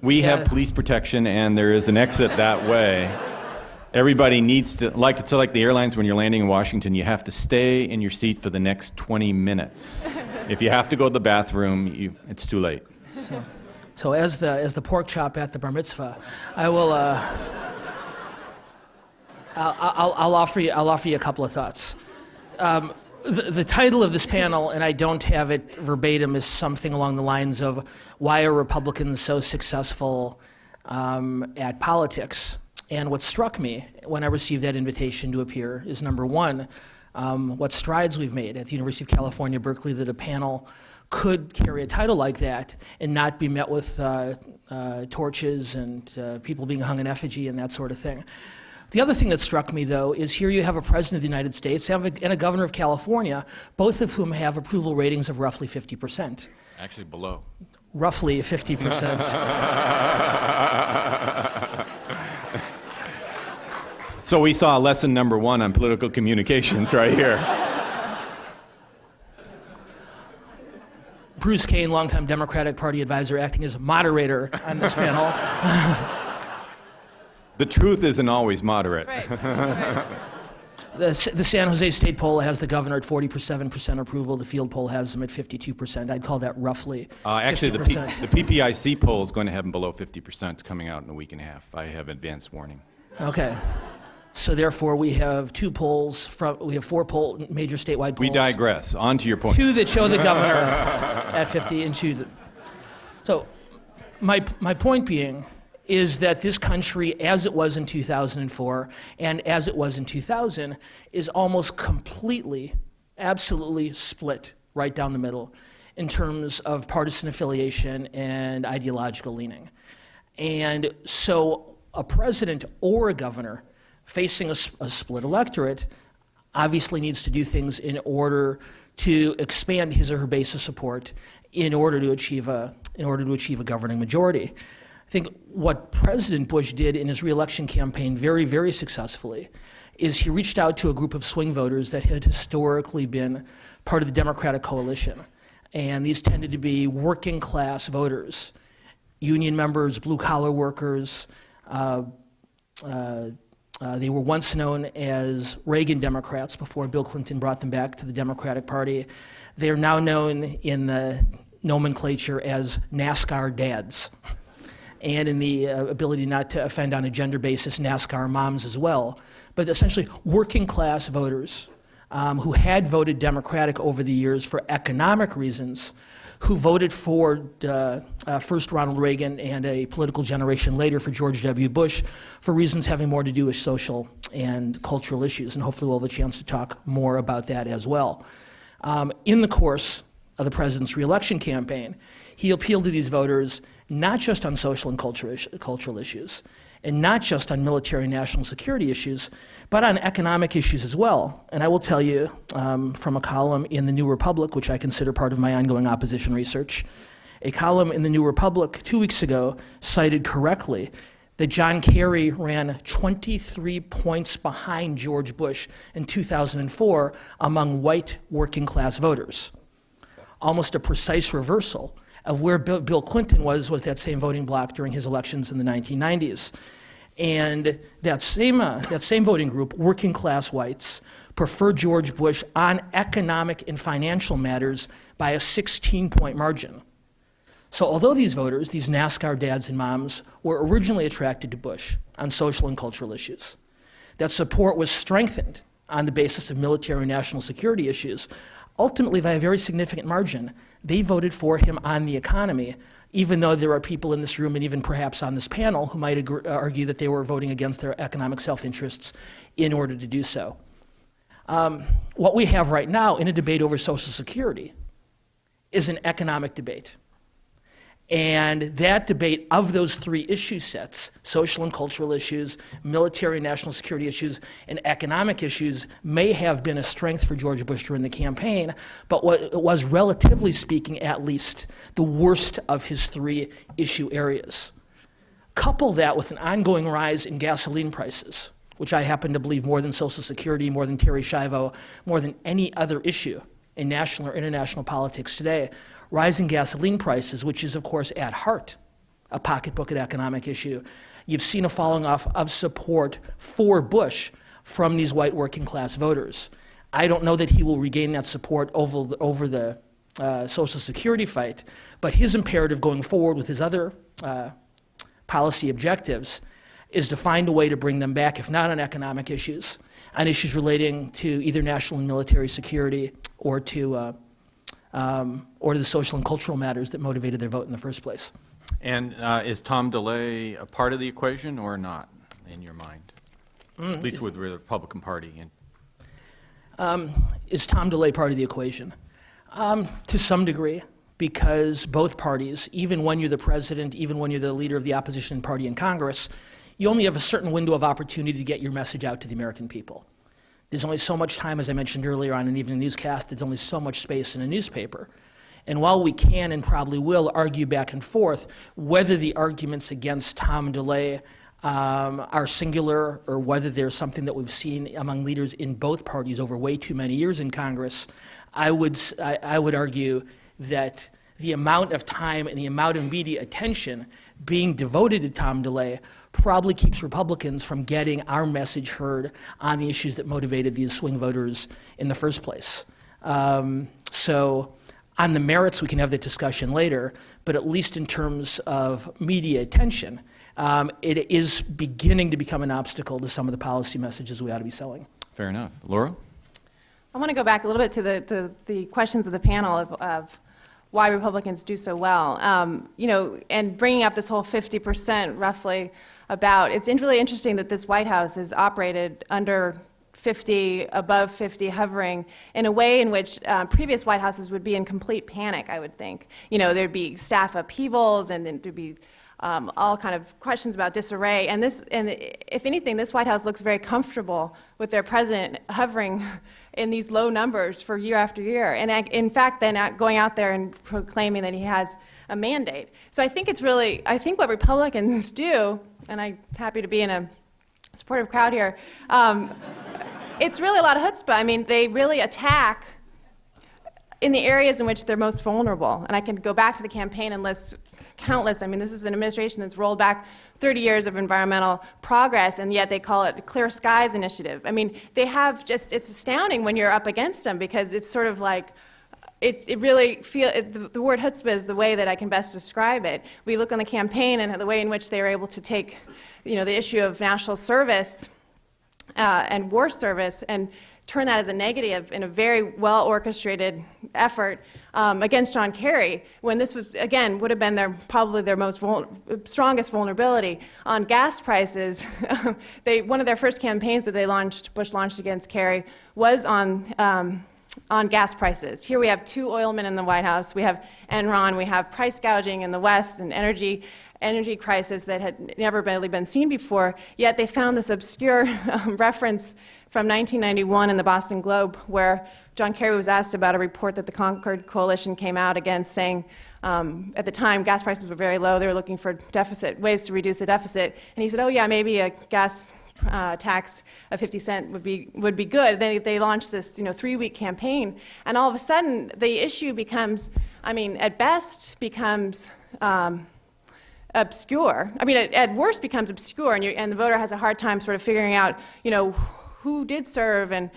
S1: We have police protection, and there is an exit that way. Everybody needs to, it's like the airlines when you're landing in Washington, you have to stay in your seat for the next 20 minutes. If you have to go to the bathroom, it's too late.
S2: So as the pork chop at the bar mitzvah, I will. I'll offer you a couple of thoughts. The title of this panel, and I don't have it verbatim, is something along the lines of "Why are Republicans so successful at politics?" And what struck me when I received that invitation to appear is, number one, what strides we've made at the University of California, Berkeley, that a panel could carry a title like that and not be met with torches and people being hung in effigy and that sort of thing. The other thing that struck me, though, is here you have a president of the United States and a governor of California, both of whom have approval ratings of roughly 50%.
S1: Actually below.
S2: Roughly 50%.
S1: So we saw lesson number one on political communications right here.
S2: Bruce Cain, longtime Democratic Party advisor, acting as moderator on this panel.
S1: The truth isn't always moderate.
S3: That's right. That's right.
S2: The San Jose State poll has the governor at 47% approval. The field poll has him at 52%. I'd call that roughly
S1: Actually,
S2: 50%.
S1: the PPIC poll is going to have him below 50%. It's coming out in a week and a half. I have advance warning.
S2: Okay. So therefore, we have we have four major statewide polls.
S1: We digress. On to your point.
S2: Two that show the governor at 50 and two that... So my point being is that this country, as it was in 2004 and as it was in 2000, is almost completely, absolutely split right down the middle in terms of partisan affiliation and ideological leaning. And so a president or a governor facing a split electorate obviously needs to do things in order to expand his or her base of support in order to achieve a governing majority. I think what President Bush did in his reelection campaign very, very successfully is he reached out to a group of swing voters that had historically been part of the Democratic coalition. And these tended to be working class voters, union members, blue collar workers. They were once known as Reagan Democrats before Bill Clinton brought them back to the Democratic Party. They are now known in the nomenclature as NASCAR dads. And in the ability not to offend on a gender basis, NASCAR moms as well. But essentially working class voters who had voted Democratic over the years for economic reasons, who voted for first Ronald Reagan and a political generation later for George W. Bush for reasons having more to do with social and cultural issues. And hopefully we'll have a chance to talk more about that as well. In the course of the president's reelection campaign, he appealed to these voters not just on social and cultural issues, and not just on military and national security issues, but on economic issues as well. And I will tell you from a column in the New Republic, which I consider part of my ongoing opposition research, a column in the New Republic 2 weeks ago cited correctly that John Kerry ran 23 points behind George Bush in 2004 among white working class voters. Almost a precise reversal of where Bill Clinton was that same voting bloc during his elections in the 1990s. And that same voting group, working class whites, preferred George Bush on economic and financial matters by a 16-point margin. So although these voters, these NASCAR dads and moms, were originally attracted to Bush on social and cultural issues, that support was strengthened on the basis of military and national security issues. Ultimately, by a very significant margin, they voted for him on the economy, even though there are people in this room and even perhaps on this panel who might argue that they were voting against their economic self-interests in order to do so. What we have right now in a debate over Social Security is an economic debate. And that debate of those three issue sets, social and cultural issues, military and national security issues, and economic issues, may have been a strength for George Bush during the campaign, but what was, relatively speaking at least, the worst of his three issue areas. Couple that with an ongoing rise in gasoline prices, which I happen to believe more than Social Security, more than Terry Schiavo, more than any other issue in national or international politics today, rising gasoline prices, which is, of course, at heart a pocketbook and economic issue. You've seen a falling off of support for Bush from these white working class voters. I don't know that he will regain that support over the Social Security fight, but his imperative going forward with his other policy objectives is to find a way to bring them back, if not on economic issues, on issues relating to either national and military security or to the social and cultural matters that motivated their vote in the first place.
S1: And is Tom DeLay a part of the equation or not, in your mind? At least with the Republican Party.
S2: Is Tom DeLay part of the equation? To some degree, because both parties, even when you're the president, even when you're the leader of the opposition party in Congress, you only have a certain window of opportunity to get your message out to the American people. There's only so much time, as I mentioned earlier on an evening newscast, there's only so much space in a newspaper. And while we can and probably will argue back and forth whether the arguments against Tom DeLay are singular or whether there's something that we've seen among leaders in both parties over way too many years in Congress, I would argue that the amount of time and the amount of media attention being devoted to Tom DeLay probably keeps Republicans from getting our message heard on the issues that motivated these swing voters in the first place. So on the merits, we can have the discussion later, but at least in terms of media attention, it is beginning to become an obstacle to some of the policy messages we ought to be selling.
S1: Fair enough. Laura?
S3: I want to go back a little bit to the questions of the panel of why Republicans do so well. And bringing up this whole 50% roughly about, it's really interesting that this White House is operated under 50, above 50, hovering in a way in which previous White Houses would be in complete panic, I would think. There'd be staff upheavals, and then there'd be all kind of questions about disarray. And if anything, this White House looks very comfortable with their president hovering in these low numbers for year after year. And in fact, then going out there and proclaiming that he has a mandate. So I think what Republicans do, and I'm happy to be in a supportive crowd here, it's really a lot of chutzpah. I mean, they really attack in the areas in which they're most vulnerable. And I can go back to the campaign and list countless. I mean, this is an administration that's rolled back 30 years of environmental progress, and yet they call it the Clear Skies Initiative. I mean, it's astounding when you're up against them, because it's sort of like, the word chutzpah is the way that I can best describe it. We look on the campaign and the way in which they were able to take, the issue of national service and war service and turn that as a negative in a very well-orchestrated effort against John Kerry, when this was, again, would have been probably their most strongest vulnerability on gas prices. One of their first campaigns that Bush launched against Kerry was on gas prices. Here we have two oilmen in the White House. We have Enron. We have price gouging in the West and energy crisis that had never really been seen before. Yet they found this obscure reference from 1991 in the Boston Globe, where John Kerry was asked about a report that the Concord Coalition came out against, saying at the time gas prices were very low. They were looking for ways to reduce the deficit. And he said, oh yeah, maybe a gas tax of 50 cents would be good. Then they launched this 3-week campaign, and all of a sudden the issue becomes, at best becomes obscure. At worst becomes obscure, and the voter has a hard time sort of figuring out, who did serve and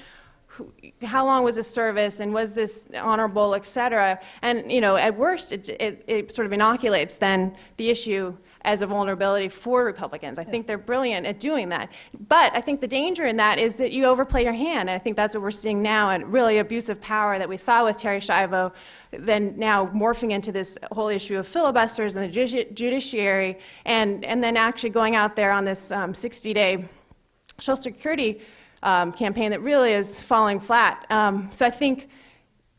S3: how long was this service and was this honorable, et cetera. And at worst it sort of inoculates then the issue as a vulnerability for Republicans. I think they're brilliant at doing that. But I think the danger in that is that you overplay your hand, and I think that's what we're seeing now, and really abuse of power that we saw with Terry Schiavo, then now morphing into this whole issue of filibusters and the judiciary, and then actually going out there on this 60-day Social Security campaign that really is falling flat. So I think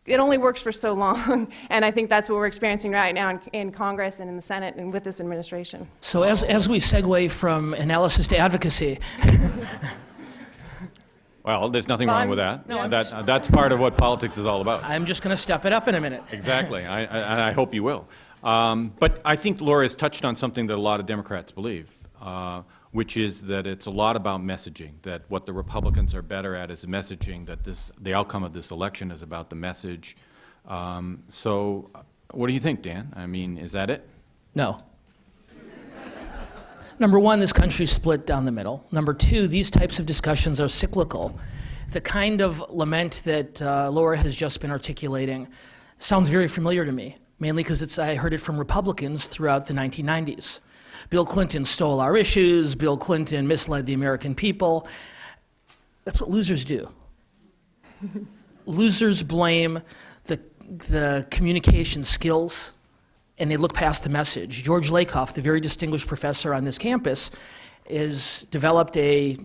S3: it only works for so long, and I think that's what we're experiencing right now in Congress and in the Senate and with this administration.
S2: So as we segue from analysis to advocacy.
S1: Well, there's nothing wrong with that. No, that's part of what politics is all about.
S2: I'm just going to step it up in a minute.
S1: Exactly. I hope you will. But I think Laura has touched on something that a lot of Democrats believe, which is that it's a lot about messaging, that what the Republicans are better at is messaging, that the outcome of this election is about the message. So what do you think, Dan? Is that it?
S2: No. Number one, this country's split down the middle. Number two, these types of discussions are cyclical. The kind of lament that Laura has just been articulating sounds very familiar to me, mainly because I heard it from Republicans throughout the 1990s. Bill Clinton stole our issues, Bill Clinton misled the American people. That's what losers do. Losers blame the communication skills, and they look past the message. George Lakoff, the very distinguished professor on this campus, has developed a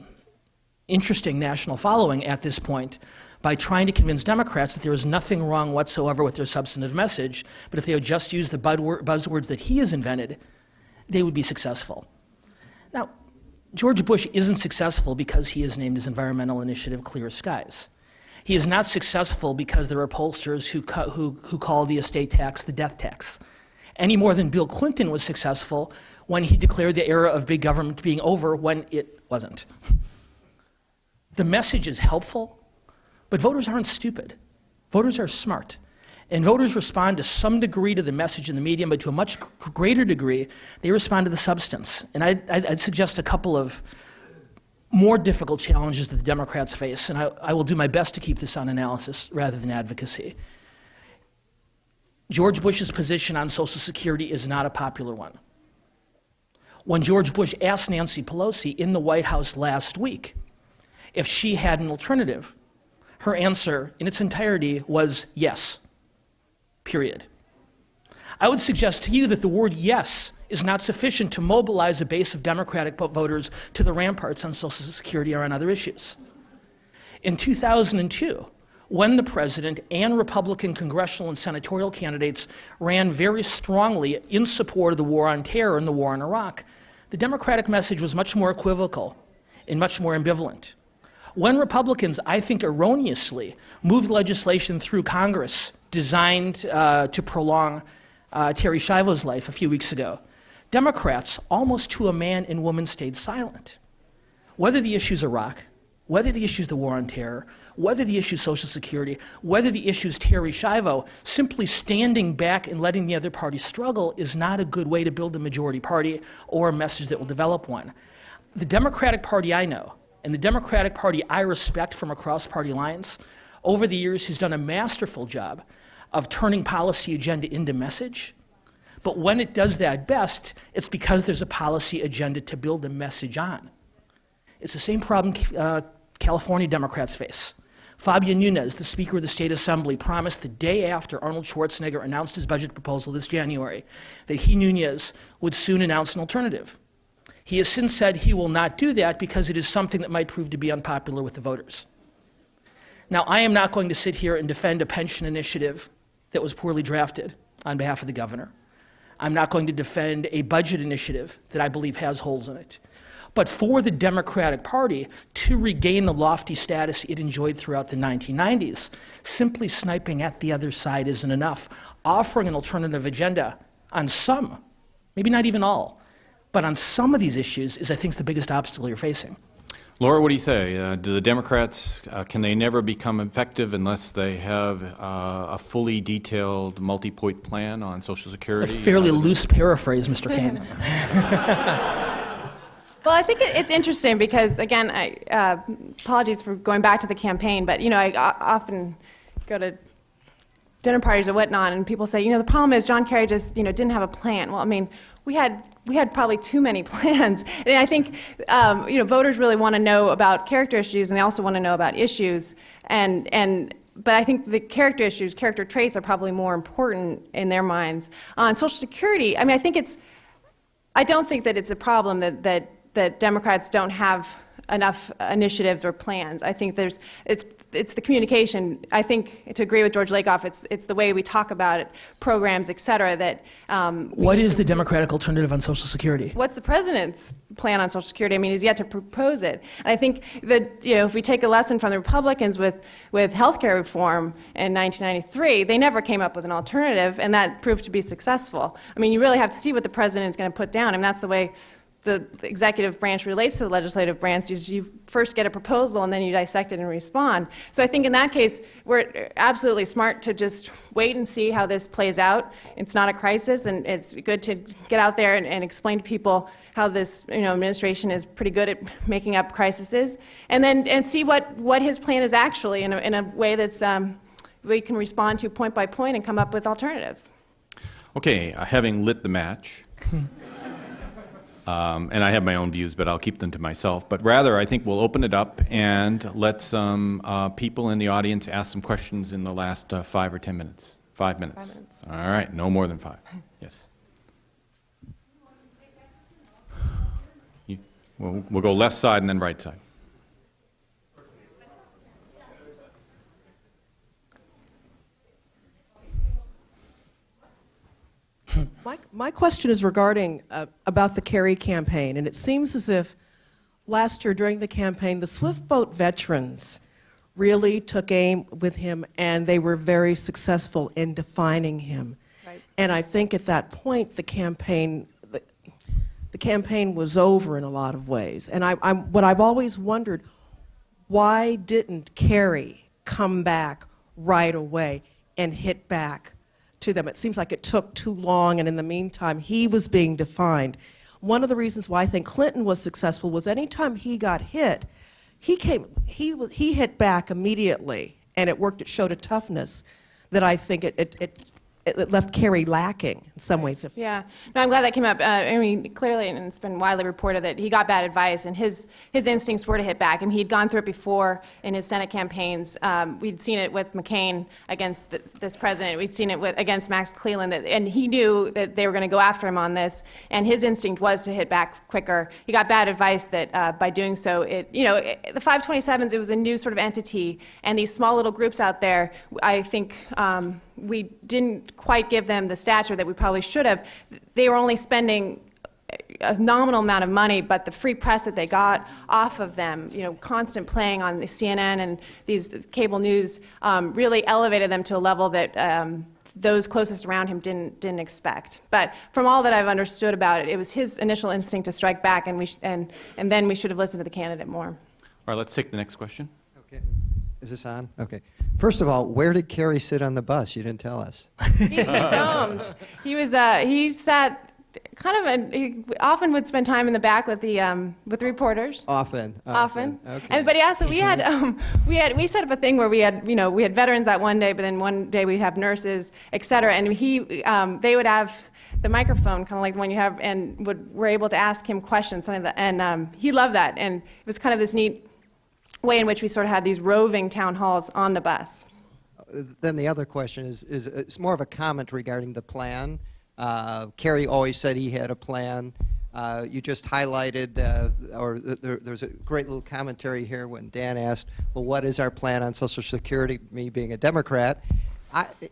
S2: interesting national following at this point by trying to convince Democrats that there is nothing wrong whatsoever with their substantive message, but if they would just use the buzzwords that he has invented, they would be successful. Now, George Bush isn't successful because he has named his environmental initiative Clear Skies. He is not successful because there are pollsters who call the estate tax the death tax, any more than Bill Clinton was successful when he declared the era of big government being over when it wasn't. The message is helpful, but voters aren't stupid. Voters are smart. And voters respond to some degree to the message in the medium, but to a much greater degree, they respond to the substance. And I'd suggest a couple of more difficult challenges that the Democrats face, and I will do my best to keep this on analysis rather than advocacy. George Bush's position on Social Security is not a popular one. When George Bush asked Nancy Pelosi in the White House last week if she had an alternative, her answer in its entirety was yes, period. I would suggest to you that the word yes is not sufficient to mobilize a base of Democratic voters to the ramparts on Social Security or on other issues. In 2002, when the president and Republican congressional and senatorial candidates ran very strongly in support of the war on terror and the war in Iraq, the Democratic message was much more equivocal and much more ambivalent. When Republicans, I think erroneously, moved legislation through Congress designed to prolong Terry Schiavo's life a few weeks ago, Democrats, almost to a man and woman, stayed silent. Whether the issue is Iraq, whether the issue is the war on terror, whether the issue is Social Security, whether the issue is Terry Schiavo, simply standing back and letting the other party struggle is not a good way to build a majority party or a message that will develop one. The Democratic Party I know, and the Democratic Party I respect from across party lines, over the years has done a masterful job of turning policy agenda into message. But when it does that best, it's because there's a policy agenda to build a message on. It's the same problem California Democrats face. Fabian Nunez, the Speaker of the State Assembly, promised the day after Arnold Schwarzenegger announced his budget proposal this January that he, Nunez, would soon announce an alternative. He has since said he will not do that because it is something that might prove to be unpopular with the voters. Now, I am not going to sit here and defend a pension initiative that was poorly drafted on behalf of the governor. I'm not going to defend a budget initiative that I believe has holes in it. But for the Democratic Party to regain the lofty status it enjoyed throughout the 1990s, simply sniping at the other side isn't enough. Offering an alternative agenda on some, maybe not even all, but on some of these issues is, I think, the biggest obstacle you're facing.
S1: Laura, what do you say? Do the Democrats, can they never become effective unless they have a fully detailed multi-point plan on Social Security?
S2: It's a fairly loose paraphrase, Mr. Cain.
S3: Well, I think it's interesting because, again, apologies for going back to the campaign, but, I often go to dinner parties or whatnot, and people say, the problem is John Kerry just, didn't have a plan. Well, I mean, we had probably too many plans. And I think, voters really want to know about character issues, and they also want to know about issues. But I think the character issues, character traits are probably more important in their minds. On Social Security, I mean, I don't think that it's a problem that Democrats don't have enough initiatives or plans. I think it's the communication. I think, to agree with George Lakoff, it's the way we talk about it, programs, et cetera, that...
S2: What is the Democratic alternative on Social Security?
S3: What's the president's plan on Social Security? I mean, he's yet to propose it. And I think that, if we take a lesson from the Republicans with health care reform in 1993, they never came up with an alternative, and that proved to be successful. I mean, you really have to see what the president's going to put down, and that's the way the executive branch relates to the legislative branch. You first get a proposal and then you dissect it and respond. So I think in that case, we're absolutely smart to just wait and see how this plays out. It's not a crisis, and it's good to get out there and explain to people how this administration is pretty good at making up crises, and see what his plan is actually in a way that's we can respond to point by point and come up with alternatives.
S1: Okay, having lit the match, and I have my own views, but I'll keep them to myself. But rather, I think we'll open it up and let some people in the audience ask some questions in the last 5 or 10 minutes. 5 minutes.
S3: 5 minutes.
S1: All right, no more than 5. Yes. We'll go left side and then right side.
S4: My question is regarding about the Kerry campaign, and it seems as if last year during the campaign, the Swift Boat veterans really took aim with him, and they were very successful in defining him.
S3: Right.
S4: And I think at that point, the campaign was over in a lot of ways. And what I've always wondered, why didn't Kerry come back right away and hit back to them? It seems like it took too long, and in the meantime, he was being defined. One of the reasons why I think Clinton was successful was anytime he got hit, he hit back immediately, and it worked. It showed a toughness that I think it left Kerry lacking in some ways.
S3: Yeah, no, I'm glad that came up. I mean, clearly, and it's been widely reported that he got bad advice, and his instincts were to hit back. And he'd gone through it before in his Senate campaigns. We'd seen it with McCain against this president. We'd seen it against Max Cleland, and he knew that they were going to go after him on this. And his instinct was to hit back quicker. He got bad advice that by doing so, the 527s, it was a new sort of entity, and these small little groups out there, I think. We didn't quite give them the stature that we probably should have. They were only spending a nominal amount of money, but the free press that they got off of them, constant playing on the CNN and these cable news, really elevated them to a level that those closest around him didn't expect. But from all that I've understood about it, it was his initial instinct to strike back, and then we should have listened to the candidate more.
S1: All right, let's take the next question.
S5: Okay. Is this on? Okay. First of all, where did Kerry sit on the bus? You didn't tell us.
S3: He roamed. He sat he often would spend time in the back with the reporters.
S5: Often.
S3: Okay.
S5: Okay.
S3: But also we set up a thing where we had veterans that one day, but then one day we'd have nurses, et cetera, and they would have the microphone, kind of like the one you have, and were able to ask him questions, something like that, and he loved that, and it was kind of this neat way in which we sort of had these roving town halls on the bus.
S5: Then the other question is it's more of a comment regarding the plan. Kerry always said he had a plan. You just highlighted, there's a great little commentary here when Dan asked, well, what is our plan on Social Security, me being a Democrat?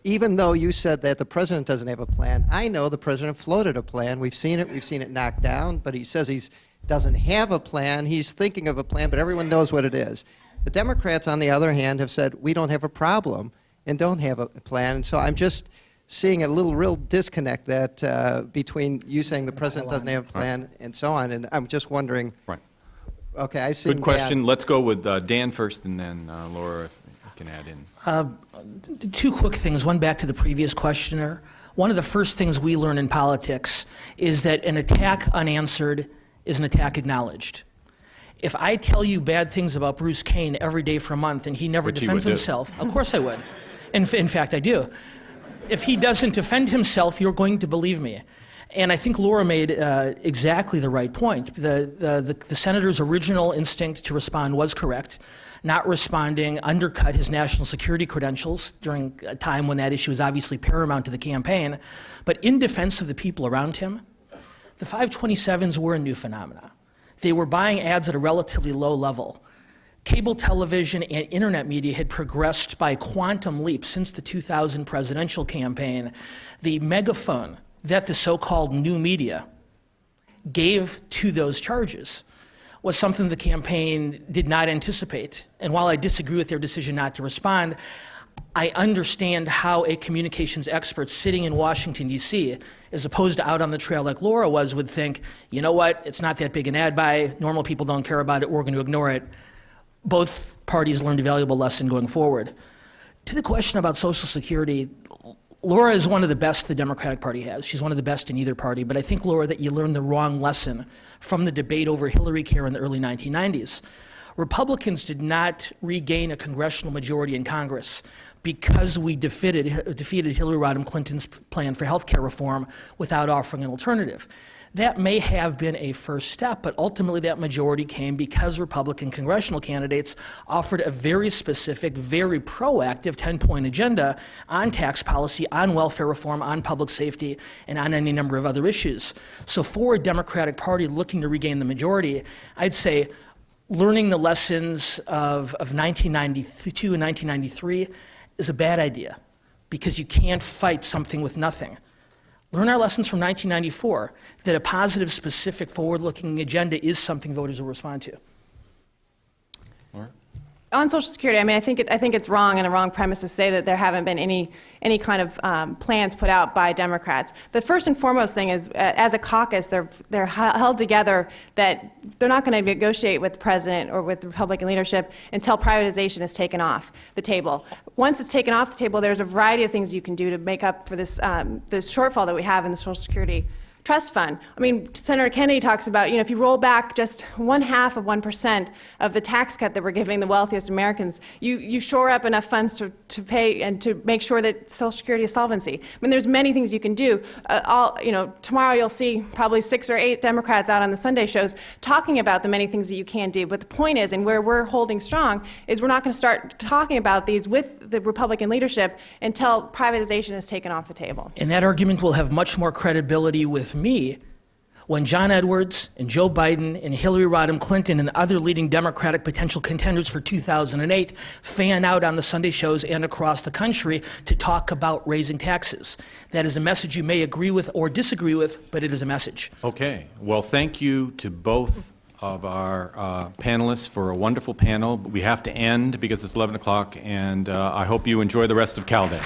S5: Even though you said that the president doesn't have a plan, I know the president floated a plan. We've seen it knocked down, but he says he doesn't have a plan. He's thinking of a plan, but everyone knows what it is. The Democrats, on the other hand, have said we don't have a problem and don't have a plan. And so I'm just seeing a real disconnect that between you saying the president doesn't have a plan and so on. And I'm just wondering.
S1: Right.
S5: Okay, I see.
S1: Good question. Dan. Let's go with Dan first, and then Laura, if you can add in.
S2: Two quick things. One back to the previous questioner. One of the first things we learn in politics is that an attack unanswered is an attack acknowledged. If I tell you bad things about Bruce Cain every day for a month and he never defends himself, of course I would. In fact, I do. If he doesn't defend himself, you're going to believe me. And I think Laura made exactly the right point. The senator's original instinct to respond was correct. Not responding undercut his national security credentials during a time when that issue was obviously paramount to the campaign. But in defense of the people around him, the 527s were a new phenomena. They were buying ads at a relatively low level. Cable television and internet media had progressed by quantum leaps since the 2000 presidential campaign. The megaphone that the so-called new media gave to those charges was something the campaign did not anticipate. And while I disagree with their decision not to respond, I understand how a communications expert sitting in Washington, D.C., as opposed to out on the trail like Laura was, would think, you know what, it's not that big an ad buy, normal people don't care about it, we're going to ignore it. Both parties learned a valuable lesson going forward. To the question about Social Security, Laura is one of the best the Democratic Party has. She's one of the best in either party, but I think, Laura, that you learned the wrong lesson from the debate over Hillary care in the early 1990s. Republicans did not regain a congressional majority in Congress because we defeated Hillary Rodham Clinton's plan for health care reform without offering an alternative. That may have been a first step, but ultimately that majority came because Republican congressional candidates offered a very specific, very proactive 10-point agenda on tax policy, on welfare reform, on public safety, and on any number of other issues. So for a Democratic Party looking to regain the majority, I'd say learning the lessons of 1992 and 1993 is a bad idea, because you can't fight something with nothing. Learn our lessons from 1994, that a positive, specific, forward-looking agenda is something voters will respond to.
S3: On Social Security, I mean, I think it's wrong and a wrong premise to say that there haven't been any kind of plans put out by Democrats. The first and foremost thing is, as a caucus, they're held together that they're not going to negotiate with the president or with the Republican leadership until privatization is taken off the table. Once it's taken off the table, there's a variety of things you can do to make up for this shortfall that we have in the Social Security trust fund. I mean, Senator Kennedy talks about, if you roll back just 0.5% of the tax cut that we're giving the wealthiest Americans, you shore up enough funds to pay and to make sure that Social Security is solvency. I mean, there's many things you can do. Tomorrow you'll see probably 6 or 8 Democrats out on the Sunday shows talking about the many things that you can do. But the point is, and where we're holding strong, is we're not going to start talking about these with the Republican leadership until privatization is taken off the table.
S2: And that argument will have much more credibility with me when John Edwards and Joe Biden and Hillary Rodham Clinton and the other leading Democratic potential contenders for 2008 fan out on the Sunday shows and across the country to talk about raising taxes. That is a message you may agree with or disagree with, but it is a message.
S1: Okay. Well, thank you to both of our panelists for a wonderful panel. We have to end because it's 11 o'clock, and I hope you enjoy the rest of Cal Day.